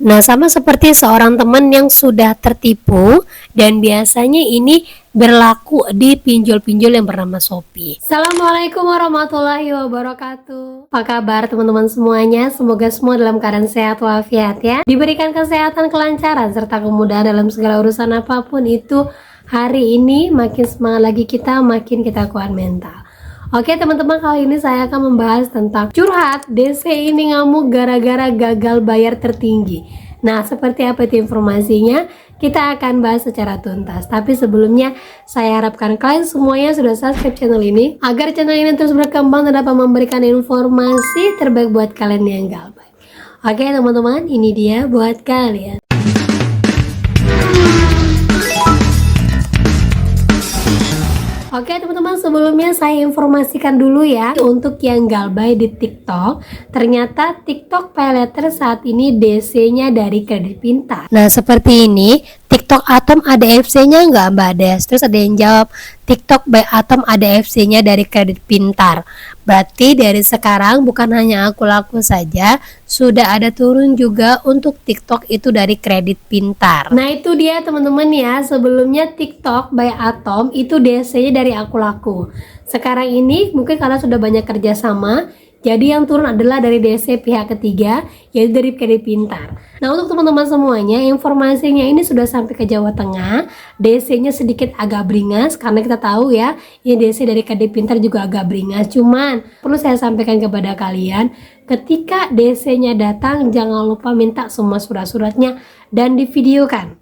Nah, sama seperti seorang teman yang sudah tertipu dan biasanya ini berlaku di pinjol-pinjol yang bernama Shopee. Assalamualaikum warahmatullahi wabarakatuh. Apa kabar teman-teman semuanya? Semoga semua dalam keadaan sehat walafiat ya. Diberikan kesehatan, kelancaran, serta kemudahan dalam segala urusan apapun itu. Hari ini makin semangat lagi kita, makin kita kuat mental. Oke teman-teman, kali ini saya akan membahas tentang curhat DC ini ngamuk gara-gara gagal bayar tertinggi. Nah, seperti apa itu informasinya? Kita akan bahas secara tuntas. Tapi sebelumnya, saya harapkan kalian semuanya sudah subscribe channel ini agar channel ini terus berkembang dan dapat memberikan informasi terbaik buat kalian yang galbay. Oke teman-teman, ini dia buat kalian. Oke teman-teman, sebelumnya saya informasikan dulu ya untuk yang galbay di TikTok. Ternyata TikTok Pay Later saat ini DC-nya dari Kredit Pintar. Nah seperti ini, TikTok Atom ada FC-nya nggak Mbak Des? Terus ada yang jawab, TikTok by Atom ada FC-nya dari Kredit Pintar. Berarti dari sekarang bukan hanya aku laku saja, sudah ada turun juga untuk TikTok itu dari Kredit Pintar. Nah itu dia teman-teman ya, sebelumnya TikTok by Atom itu DC-nya dari aku laku. Sekarang ini mungkin karena sudah banyak kerjasama, jadi yang turun adalah dari DC pihak ketiga, yaitu dari Kredit Pintar. Nah untuk teman-teman semuanya, informasinya ini sudah sampai ke Jawa Tengah. DC-nya sedikit agak beringas, karena kita tahu ya, ini DC dari Kredit Pintar juga agak beringas. Cuman perlu saya sampaikan kepada kalian, ketika DC-nya datang, jangan lupa minta semua surat-suratnya dan divideokan.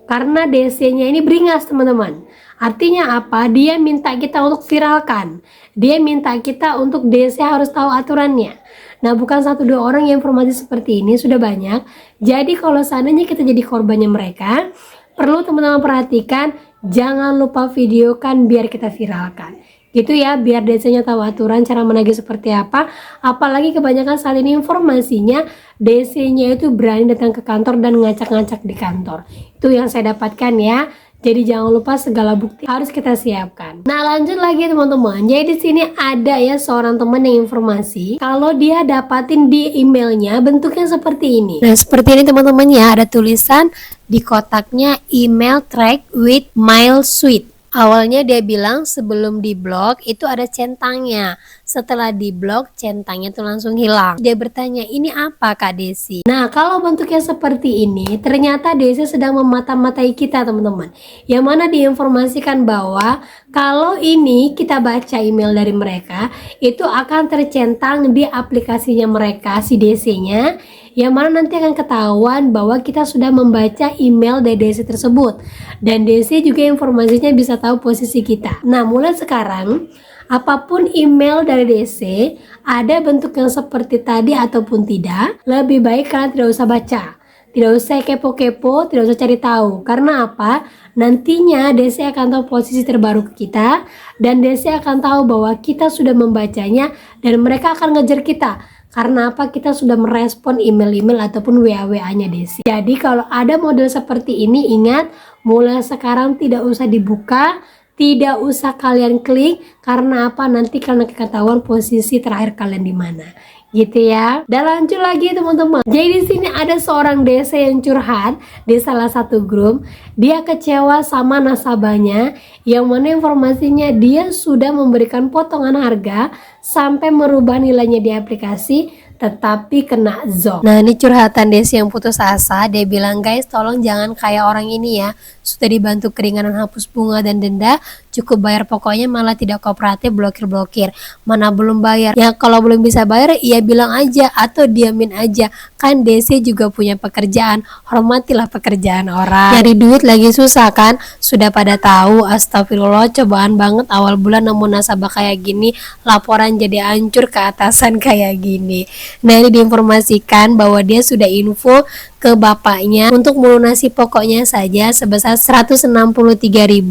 Karena DC-nya ini beringas teman-teman. Artinya apa? Dia minta kita untuk viralkan. Dia minta kita untuk DC harus tahu aturannya. Nah bukan 1-2 orang yang informasi seperti ini, sudah banyak. Jadi kalau seandainya kita jadi korbannya mereka, perlu teman-teman perhatikan, jangan lupa videokan biar kita viralkan. Gitu ya, biar DC-nya tahu aturan cara menagih seperti apa. Apalagi kebanyakan saat ini informasinya DC-nya itu berani datang ke kantor dan ngacak-ngacak di kantor. Itu yang saya dapatkan ya. Jadi jangan lupa segala bukti harus kita siapkan. Nah lanjut lagi teman-teman. Jadi di sini ada ya seorang teman yang informasi kalau dia dapatin di emailnya bentuknya seperti ini. Nah seperti ini teman-teman ya, ada tulisan di kotaknya email track with mail suite. Awalnya dia bilang sebelum diblok itu ada centangnya. Setelah diblok centangnya tuh langsung hilang. Dia bertanya, ini apa Kak Desi? Nah kalau bentuknya seperti ini, ternyata Desi sedang memata-matai kita teman-teman. Yang mana diinformasikan bahwa kalau ini kita baca email dari mereka, itu akan tercentang di aplikasinya mereka, si DC-nya. Yang mana nanti akan ketahuan bahwa kita sudah membaca email dari DC tersebut. Dan DC juga informasinya bisa tahu posisi kita. Nah mulai sekarang, apapun email dari DC, ada bentuk yang seperti tadi ataupun tidak, lebih baik kalian tidak usah baca. Tidak usah kepo-kepo, tidak usah cari tahu. Karena apa? Nantinya DC akan tahu posisi terbaru ke kita, dan DC akan tahu bahwa kita sudah membacanya, dan mereka akan ngejar kita. Karena apa? Kita sudah merespon email-email ataupun WA-WA-nya DC. Jadi kalau ada model seperti ini, ingat, mulai sekarang tidak usah dibuka, tidak usah kalian klik. Karena apa? Nanti kalian akan ketahuan posisi terakhir kalian di mana. Gitu ya. Dan lanjut lagi teman-teman. Jadi di sini ada seorang DC yang curhat di salah satu grup. Dia kecewa sama nasabahnya, yang mana informasinya dia sudah memberikan potongan harga sampai merubah nilainya di aplikasi, tetapi kena zong. Nah ini curhatan Desi yang putus asa. Dia bilang, guys tolong jangan kayak orang ini ya, sudah dibantu keringanan hapus bunga dan denda, cukup bayar pokoknya malah tidak kooperatif, blokir-blokir. Mana belum bayar ya, kalau belum bisa bayar ya bilang aja atau diamin aja, kan Desi juga punya pekerjaan, hormatilah pekerjaan orang. Nyari duit lagi susah kan, sudah pada tahu. Astagfirullah, cobaan banget awal bulan namun nasabah kayak gini, laporan jadi hancur ke atasan kayak gini. Nah ini diinformasikan bahwa dia sudah info ke bapaknya untuk melunasi pokoknya saja sebesar 163.000,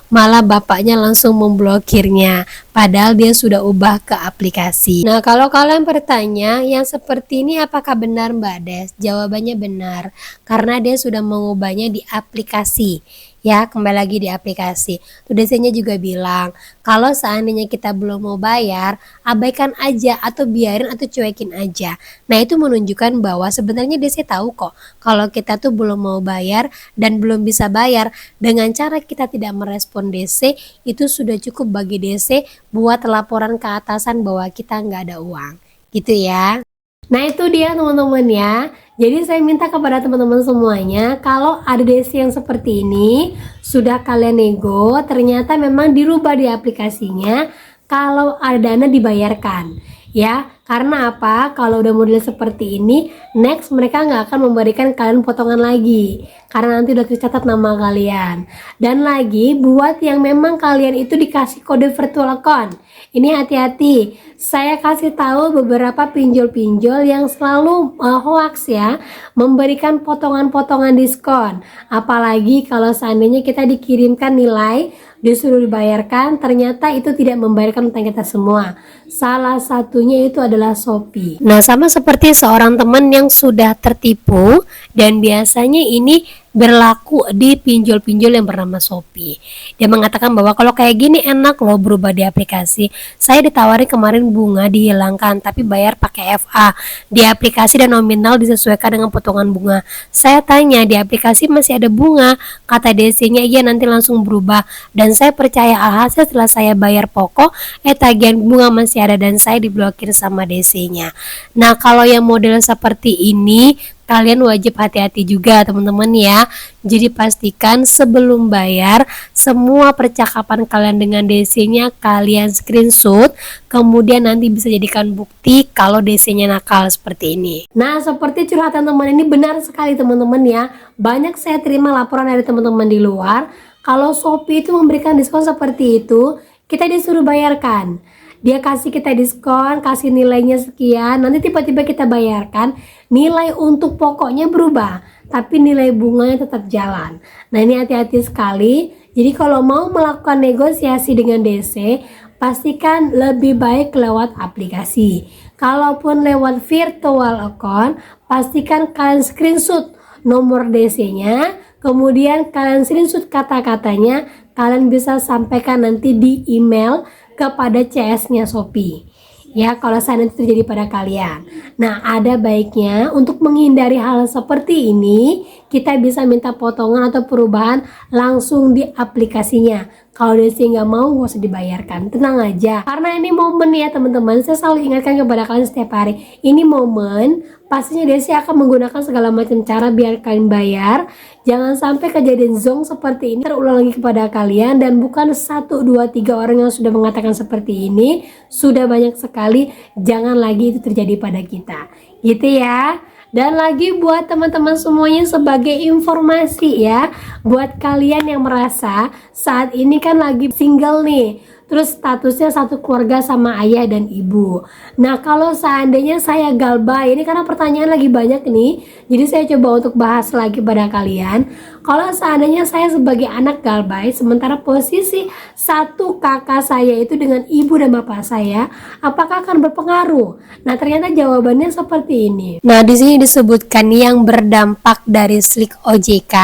malah bapaknya langsung memblokirnya, padahal dia sudah ubah ke aplikasi. Nah kalau kalian bertanya yang seperti ini apakah benar Mbak Des? Jawabannya benar, karena dia sudah mengubahnya di aplikasi. Ya, kembali lagi di aplikasi. Tuh DC-nya juga bilang, kalau seandainya kita belum mau bayar, abaikan aja atau biarin atau cuekin aja. Nah, itu menunjukkan bahwa sebenarnya DC tahu kok kalau kita tuh belum mau bayar dan belum bisa bayar. Dengan cara kita tidak merespon DC, itu sudah cukup bagi DC buat laporan ke atasan bahwa kita nggak ada uang. Gitu ya. Nah, itu dia teman-teman ya. Jadi saya minta kepada teman-teman semuanya, kalau ada DC yang seperti ini sudah kalian nego, ternyata memang dirubah di aplikasinya kalau ada dana dibayarkan. Ya, karena apa? Kalau udah model seperti ini, next mereka nggak akan memberikan kalian potongan lagi, karena nanti udah tercatat nama kalian. Dan lagi, buat yang memang kalian itu dikasih kode virtual account, ini hati-hati. Saya kasih tahu beberapa pinjol-pinjol yang selalu hoax ya, memberikan potongan-potongan diskon. Apalagi kalau seandainya kita dikirimkan nilai, disuruh dibayarkan, ternyata itu tidak membayarkan utang kita semua. Salah satunya itu adalah Shopee. Nah, sama seperti seorang teman yang sudah tertipu, dan biasanya ini berlaku di pinjol-pinjol yang bernama Shopee. Dia mengatakan bahwa kalau kayak gini enak loh berubah di aplikasi. Saya ditawari kemarin bunga dihilangkan tapi bayar pakai FA. Di aplikasi dan nominal disesuaikan dengan potongan bunga. Saya tanya di aplikasi masih ada bunga. Kata DC-nya iya nanti langsung berubah. Dan saya percaya alhasil setelah saya bayar pokok, tagihan bunga masih ada dan saya diblokir sama DC-nya. Nah, kalau yang model seperti ini kalian wajib hati-hati juga teman-teman ya. Jadi pastikan sebelum bayar semua percakapan kalian dengan DC-nya kalian screenshot, kemudian nanti bisa jadikan bukti kalau DC-nya nakal seperti ini. Nah, seperti curhatan teman ini benar sekali teman-teman ya. Banyak saya terima laporan dari teman-teman di luar, kalau Shopee itu memberikan diskon seperti itu, kita disuruh bayarkan. Dia kasih kita diskon, kasih nilainya sekian, nanti tiba-tiba kita bayarkan, nilai untuk pokoknya berubah, tapi nilai bunganya tetap jalan. Nah, ini hati-hati sekali. Jadi kalau mau melakukan negosiasi dengan DC, pastikan lebih baik lewat aplikasi. Kalaupun lewat virtual account, pastikan kalian screenshot nomor DC-nya, kemudian kalian screenshot kata-katanya, kalian bisa sampaikan nanti di email kepada CS-nya Shopee. Ya, kalau seandainya terjadi pada kalian. Nah, ada baiknya untuk menghindari hal seperti ini, kita bisa minta potongan atau perubahan langsung di aplikasinya. Kalau DC nggak mau, nggak usah dibayarkan, tenang aja. Karena ini momen ya teman-teman, saya selalu ingatkan kepada kalian setiap hari. Ini momen, pastinya DC akan menggunakan segala macam cara biar kalian bayar. Jangan sampai kejadian zong seperti ini terulang lagi kepada kalian, dan bukan 1, 2, 3 orang yang sudah mengatakan seperti ini, sudah banyak sekali, jangan lagi itu terjadi pada kita. Gitu ya. Dan lagi buat teman-teman semuanya sebagai informasi ya, buat kalian yang merasa saat ini kan lagi single nih, terus statusnya satu keluarga sama ayah dan ibu. Nah, kalau seandainya saya galbay, ini karena pertanyaan lagi banyak nih, jadi saya coba untuk bahas lagi pada kalian. Kalau seandainya saya sebagai anak galbay, sementara posisi satu kakak saya itu dengan ibu dan bapak saya, apakah akan berpengaruh? Nah, ternyata jawabannya seperti ini. Nah, di sini disebutkan yang berdampak dari Slik OJK,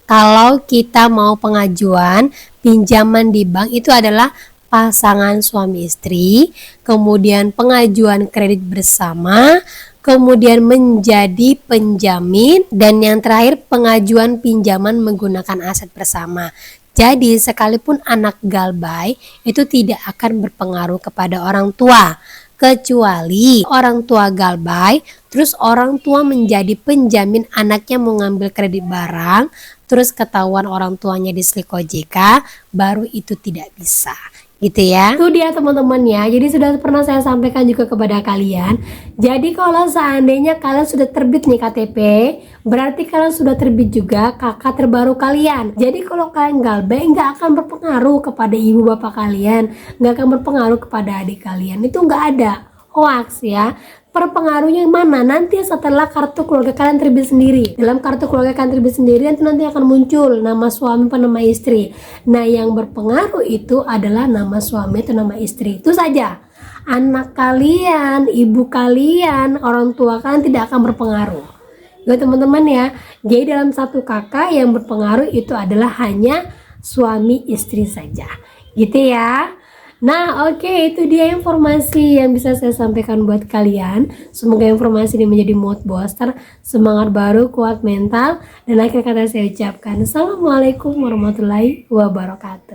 kalau kita mau pengajuan pinjaman di bank itu adalah pasangan suami istri, kemudian pengajuan kredit bersama, kemudian menjadi penjamin, dan yang terakhir pengajuan pinjaman menggunakan aset bersama. Jadi sekalipun anak galbay itu tidak akan berpengaruh kepada orang tua, kecuali orang tua galbay terus orang tua menjadi penjamin anaknya mau ngambil kredit barang, terus ketahuan orang tuanya di Slik OJK, baru itu tidak bisa. Gitu ya. Itu dia teman-teman ya. Jadi sudah pernah saya sampaikan juga kepada kalian. Jadi kalau seandainya kalian sudah terbit nih KTP, berarti kalian sudah terbit juga kakak terbaru kalian. Jadi kalau kalian galbay nggak akan berpengaruh kepada ibu bapak kalian, nggak akan berpengaruh kepada adik kalian. Itu nggak ada hoax ya. Perpengaruhnya mana? Nanti setelah kartu keluarga kalian terbit sendiri. Dalam kartu keluarga kalian terbit sendiri nanti akan muncul nama suami atau nama istri. Nah, yang berpengaruh itu adalah nama suami atau nama istri. Itu saja. Anak kalian, ibu kalian, orang tua kalian tidak akan berpengaruh. Buat teman-teman ya, jadi dalam satu kakak yang berpengaruh itu adalah hanya suami istri saja, gitu ya. Nah, oke, itu dia informasi yang bisa saya sampaikan buat kalian. Semoga informasi ini menjadi mood booster, semangat baru, kuat mental. Dan akhir kata saya ucapkan, Assalamualaikum warahmatullahi wabarakatuh.